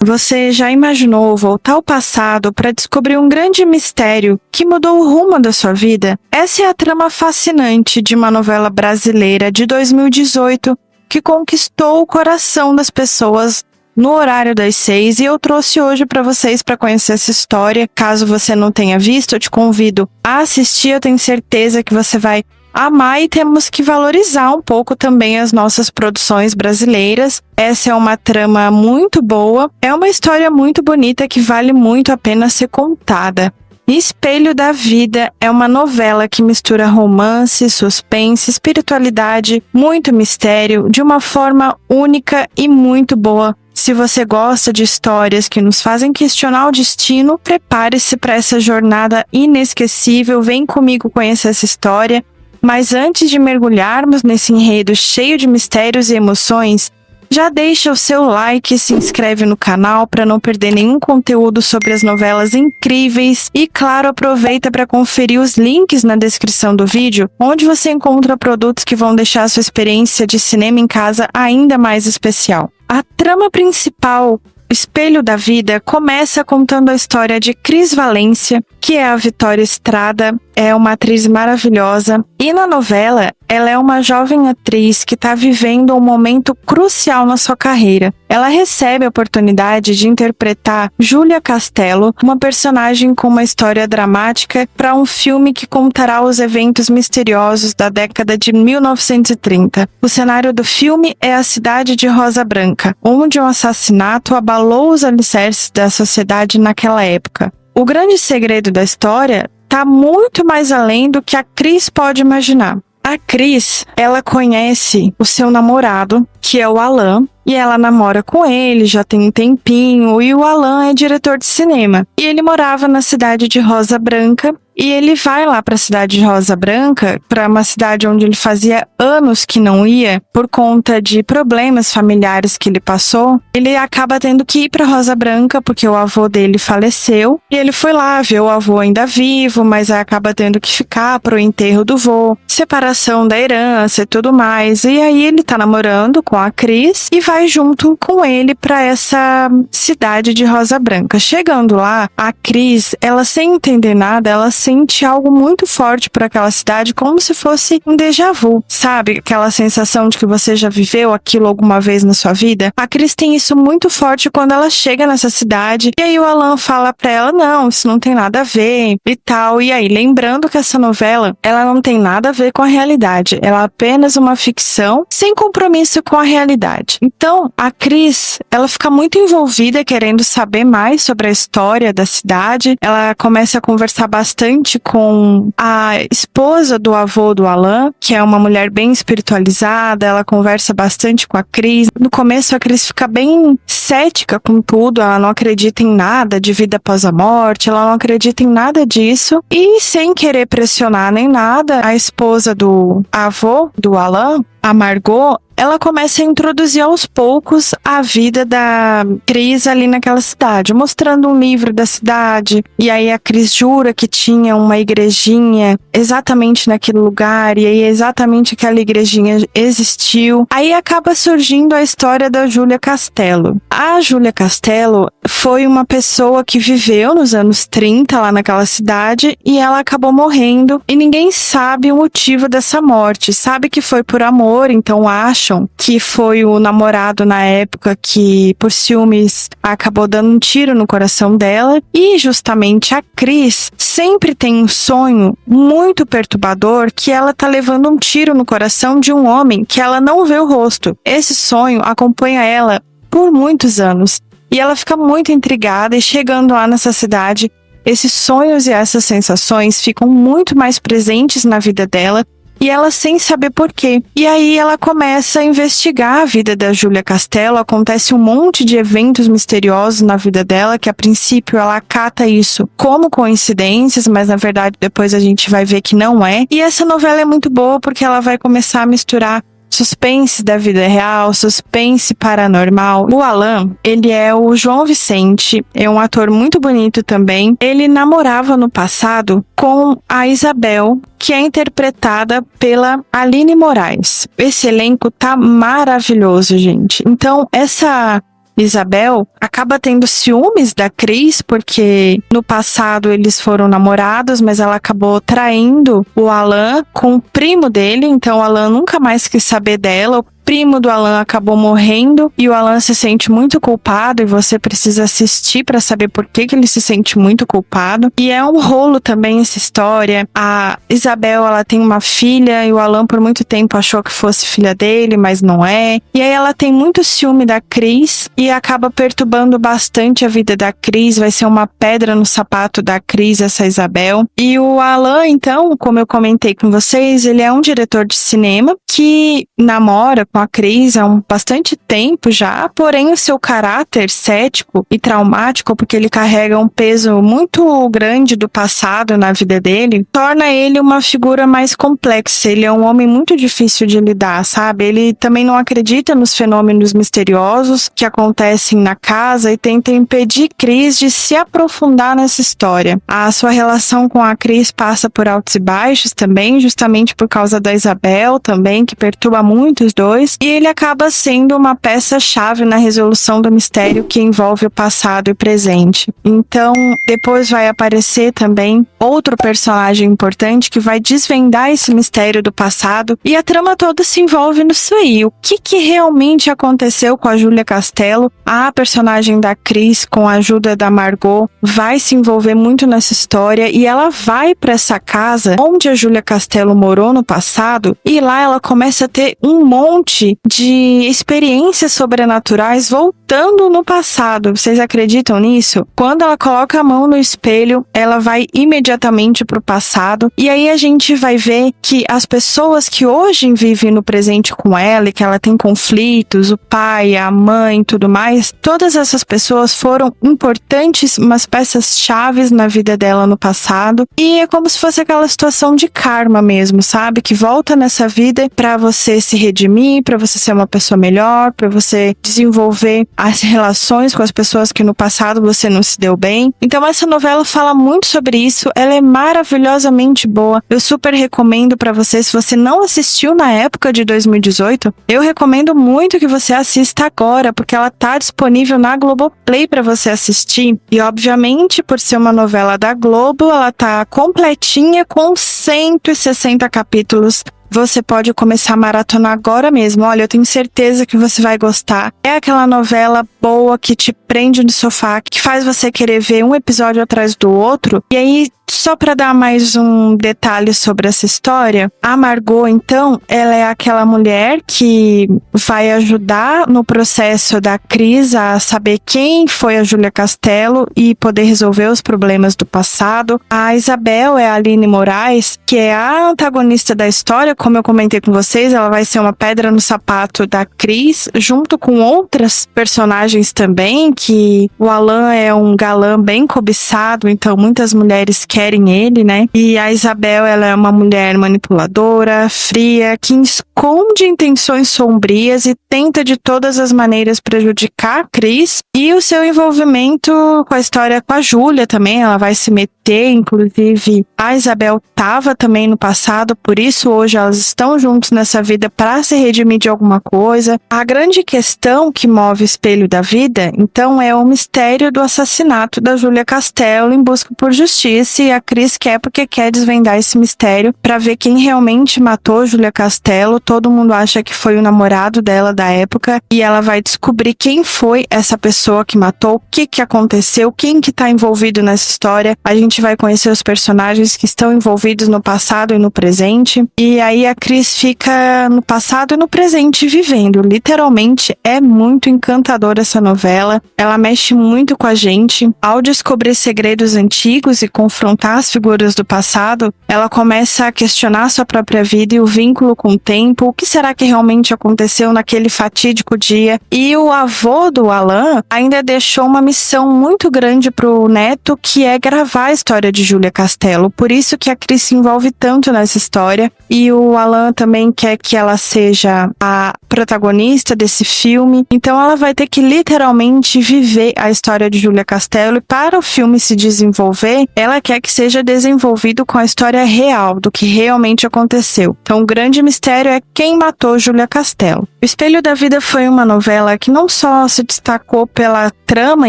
Você já imaginou voltar ao passado para descobrir um grande mistério que mudou o rumo da sua vida? Essa é a trama fascinante de uma novela brasileira de 2018 que conquistou o coração das pessoas no horário das 6 e eu trouxe hoje para vocês para conhecer essa história. Caso você não tenha visto, eu te convido a assistir, eu tenho certeza que você vai amar e temos que valorizar um pouco também as nossas produções brasileiras. Essa é uma trama muito boa, é uma história muito bonita que vale muito a pena ser contada. Espelho da Vida é uma novela que mistura romance, suspense, espiritualidade, muito mistério, de uma forma única e muito boa. Se você gosta de histórias que nos fazem questionar o destino, prepare-se para essa jornada inesquecível, vem comigo conhecer essa história. Mas antes de mergulharmos nesse enredo cheio de mistérios e emoções, já deixa o seu like e se inscreve no canal para não perder nenhum conteúdo sobre as novelas incríveis. E claro, aproveita para conferir os links na descrição do vídeo, onde você encontra produtos que vão deixar a sua experiência de cinema em casa ainda mais especial. A trama principal, Espelho da Vida, começa contando a história de Cris Valência, que é a Vitória Estrada, é uma atriz maravilhosa. E na novela, ela é uma jovem atriz que está vivendo um momento crucial na sua carreira. Ela recebe a oportunidade de interpretar Júlia Castello, uma personagem com uma história dramática, para um filme que contará os eventos misteriosos da década de 1930. O cenário do filme é a cidade de Rosa Branca, onde um assassinato abalou os alicerces da sociedade naquela época. O grande segredo da história está muito mais além do que a Cris pode imaginar. A Cris, ela conhece o seu namorado, que é o Alan, e ela namora com ele, já tem um tempinho, e o Alan é diretor de cinema. E ele morava na cidade de Rosa Branca, e ele vai lá para a cidade de Rosa Branca, para uma cidade onde ele fazia anos que não ia, por conta de problemas familiares que ele passou. Ele acaba tendo que ir para Rosa Branca, porque o avô dele faleceu, e ele foi lá ver o avô ainda vivo, mas acaba tendo que ficar pro enterro do vô, separação da herança e tudo mais. E aí ele tá namorando com a Cris e vai junto com ele para essa cidade de Rosa Branca. Chegando lá, a Cris, ela sem entender nada, ela sente algo muito forte por aquela cidade, como se fosse um déjà vu, sabe? Aquela sensação de que você já viveu aquilo alguma vez na sua vida. A Cris tem isso muito forte quando ela chega nessa cidade, e aí o Alan fala pra ela, não, isso não tem nada a ver e tal. E aí, lembrando que essa novela, ela não tem nada a ver com a realidade, ela é apenas uma ficção, sem compromisso com a realidade. Então, a Cris, ela fica muito envolvida, querendo saber mais sobre a história da cidade. Ela começa a conversar bastante com a esposa do avô do Alan, que é uma mulher bem espiritualizada. Ela conversa bastante com a Cris. No começo, a Cris fica bem cética com tudo, ela não acredita em nada de vida após a morte, ela não acredita em nada disso. E sem querer pressionar nem nada, a esposa do avô do Alan, a Margot, ela começa a introduzir aos poucos a vida da Cris ali naquela cidade, mostrando um livro da cidade, e aí a Cris jura que tinha uma igrejinha exatamente naquele lugar, e aí exatamente aquela igrejinha existiu. Aí acaba surgindo a história da Júlia Castello. A Júlia Castello foi uma pessoa que viveu nos anos 30 lá naquela cidade, e ela acabou morrendo, e ninguém sabe o motivo dessa morte. Sabe que foi por amor, então acham que foi o namorado na época que, por ciúmes, acabou dando um tiro no coração dela. E justamente a Cris sempre tem um sonho muito perturbador, que ela tá levando um tiro no coração de um homem que ela não vê o rosto. Esse sonho acompanha ela por muitos anos, e ela fica muito intrigada, e chegando lá nessa cidade, esses sonhos e essas sensações ficam muito mais presentes na vida dela, e ela sem saber por quê. E aí ela começa a investigar a vida da Júlia Castello. Acontece um monte de eventos misteriosos na vida dela, que a princípio ela acata isso como coincidências, mas na verdade depois a gente vai ver que não é. E essa novela é muito boa porque ela vai começar a misturar suspense da vida real, suspense paranormal. O Alan, ele é o João Vicente, é um ator muito bonito também. Ele namorava no passado com a Isabel, que é interpretada pela Aline Moraes. Esse elenco tá maravilhoso, gente. Então, essa Isabel, acaba tendo ciúmes da Cris, porque no passado eles foram namorados, mas ela acabou traindo o Alan com o primo dele, então o Alan nunca mais quis saber dela. Primo do Alan acabou morrendo e o Alan se sente muito culpado, e você precisa assistir para saber por que ele se sente muito culpado. E é um rolo também essa história. A Isabel, ela tem uma filha e o Alan por muito tempo achou que fosse filha dele, mas não é. E aí ela tem muito ciúme da Cris e acaba perturbando bastante a vida da Cris, vai ser uma pedra no sapato da Cris essa Isabel. E o Alan, então, como eu comentei com vocês, ele é um diretor de cinema que namora com a Cris há bastante tempo já, porém o seu caráter cético e traumático, porque ele carrega um peso muito grande do passado na vida dele, torna ele uma figura mais complexa. Ele é um homem muito difícil de lidar, sabe? Ele também não acredita nos fenômenos misteriosos que acontecem na casa e tenta impedir Cris de se aprofundar nessa história. A sua relação com a Cris passa por altos e baixos também, justamente por causa da Isabel também, que perturba muito os dois. E ele acaba sendo uma peça-chave na resolução do mistério que envolve o passado e presente. Então, depois vai aparecer também outro personagem importante que vai desvendar esse mistério do passado, e a trama toda se envolve nisso aí. O que realmente aconteceu com a Júlia Castello? A personagem da Cris, com a ajuda da Margot, vai se envolver muito nessa história, e ela vai para essa casa onde a Júlia Castello morou no passado, e lá ela começa a ter um monte de experiências sobrenaturais voltando no passado. Vocês acreditam nisso? Quando ela coloca a mão no espelho, ela vai imediatamente pro passado, e aí a gente vai ver que as pessoas que hoje vivem no presente com ela e que ela tem conflitos, o pai, a mãe, tudo mais, todas essas pessoas foram importantes, umas peças chaves na vida dela no passado, e é como se fosse aquela situação de karma mesmo, sabe? Que volta nessa vida pra você se redimir, pra você ser uma pessoa melhor, pra você desenvolver as relações com as pessoas que no passado você não se deu bem. Então essa novela fala muito sobre isso, ela é maravilhosamente boa. Eu super recomendo pra você, se você não assistiu na época de 2018, eu recomendo muito que você assista agora, porque ela tá disponível na Globoplay pra você assistir. E obviamente, por ser uma novela da Globo, ela tá completinha com 160 capítulos. Você pode começar a maratonar agora mesmo. Olha, eu tenho certeza que você vai gostar. É aquela novela boa que te prende no sofá, que faz você querer ver um episódio atrás do outro. E aí, só para dar mais um detalhe sobre essa história, a Margot, então, ela é aquela mulher que vai ajudar no processo da Cris a saber quem foi a Júlia Castello e poder resolver os problemas do passado. A Isabel é a Aline Moraes, que é a antagonista da história. Como eu comentei com vocês, ela vai ser uma pedra no sapato da Cris, junto com outras personagens também, que o Alan é um galã bem cobiçado, então muitas mulheres querem ele, né? E a Isabel, ela é uma mulher manipuladora, fria, que esconde intenções sombrias e tenta de todas as maneiras prejudicar a Cris. E o seu envolvimento com a história com a Júlia também, ela vai se meter, inclusive a Isabel estava também no passado, por isso hoje elas estão juntos nessa vida para se redimir de alguma coisa. A grande questão que move o espelho da vida, então, é o mistério do assassinato da Júlia Castello em busca por justiça, e a Cris quer porque quer desvendar esse mistério para ver quem realmente matou Júlia Castello. Todo mundo acha que foi o namorado dela da época, e ela vai descobrir quem foi essa pessoa que matou, o que aconteceu, quem que tá envolvido nessa história. A gente vai conhecer os personagens que estão envolvidos no passado e no presente, e aí a Cris fica no passado e no presente vivendo. Literalmente é muito encantadora essa novela, ela mexe muito com a gente. Ao descobrir segredos antigos e confrontar as figuras do passado, ela começa a questionar sua própria vida e o vínculo com o tempo. O que será que realmente aconteceu naquele fatídico dia? E o avô do Alan ainda deixou uma missão muito grande pro neto, que é gravar a história de Júlia Castello. Por isso que a Cris se envolve tanto nessa história. e o Alan também quer que ela seja a protagonista desse filme. Então ela vai ter que literalmente viver a história de Júlia Castello, e para o filme se desenvolver, ela quer que seja desenvolvido com a história real, do que realmente aconteceu. Então o grande mistério é quem matou Júlia Castello. O Espelho da Vida foi uma novela que não só se destacou pela trama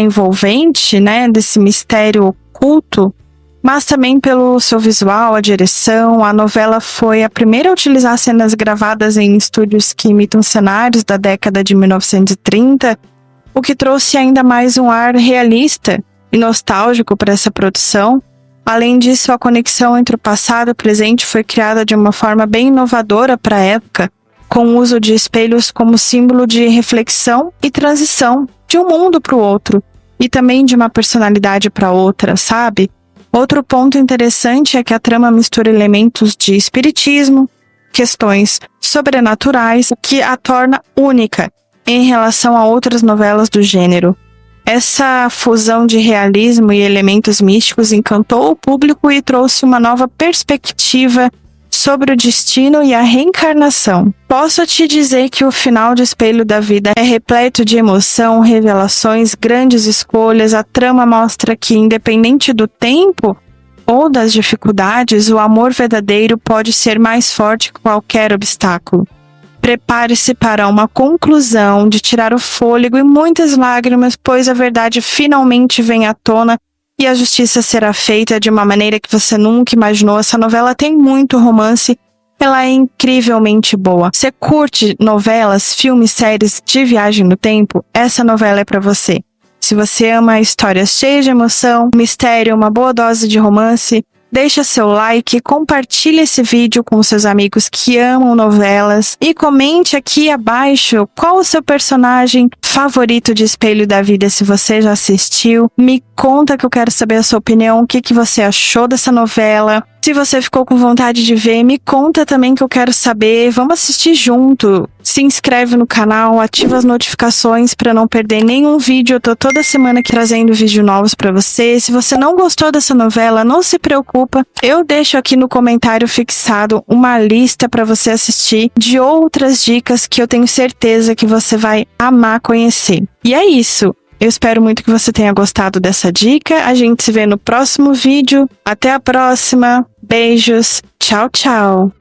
envolvente, né, desse mistério oculto, mas também pelo seu visual, a direção. A novela foi a primeira a utilizar cenas gravadas em estúdios que imitam cenários da década de 1930, o que trouxe ainda mais um ar realista e nostálgico para essa produção. Além disso, a conexão entre o passado e o presente foi criada de uma forma bem inovadora para a época, com o uso de espelhos como símbolo de reflexão e transição de um mundo para o outro, e também de uma personalidade para outra, sabe? Outro ponto interessante é que a trama mistura elementos de espiritismo, questões sobrenaturais, o que a torna única em relação a outras novelas do gênero. Essa fusão de realismo e elementos místicos encantou o público e trouxe uma nova perspectiva sobre o destino e a reencarnação. Posso te dizer que o final de Espelho da Vida é repleto de emoção, revelações, grandes escolhas. A trama mostra que, independente do tempo ou das dificuldades, o amor verdadeiro pode ser mais forte que qualquer obstáculo. Prepare-se para uma conclusão de tirar o fôlego e muitas lágrimas, pois a verdade finalmente vem à tona e a justiça será feita de uma maneira que você nunca imaginou. Essa novela tem muito romance, ela é incrivelmente boa. Você curte novelas, filmes, séries de viagem no tempo? Essa novela é para você. Se você ama histórias cheias de emoção, mistério, uma boa dose de romance, deixa seu like, compartilhe esse vídeo com seus amigos que amam novelas e comente aqui abaixo qual o seu personagem favorito de Espelho da Vida, se você já assistiu. Me conta que eu quero saber a sua opinião, o que você achou dessa novela. Se você ficou com vontade de ver, me conta também que eu quero saber. Vamos assistir junto. Se inscreve no canal, ativa as notificações para não perder nenhum vídeo. Eu tô toda semana aqui trazendo vídeos novos para você. Se você não gostou dessa novela, não se preocupa. Eu deixo aqui no comentário fixado uma lista para você assistir de outras dicas que eu tenho certeza que você vai amar conhecer. E é isso. Eu espero muito que você tenha gostado dessa dica. A gente se vê no próximo vídeo. Até a próxima. Beijos. Tchau, tchau.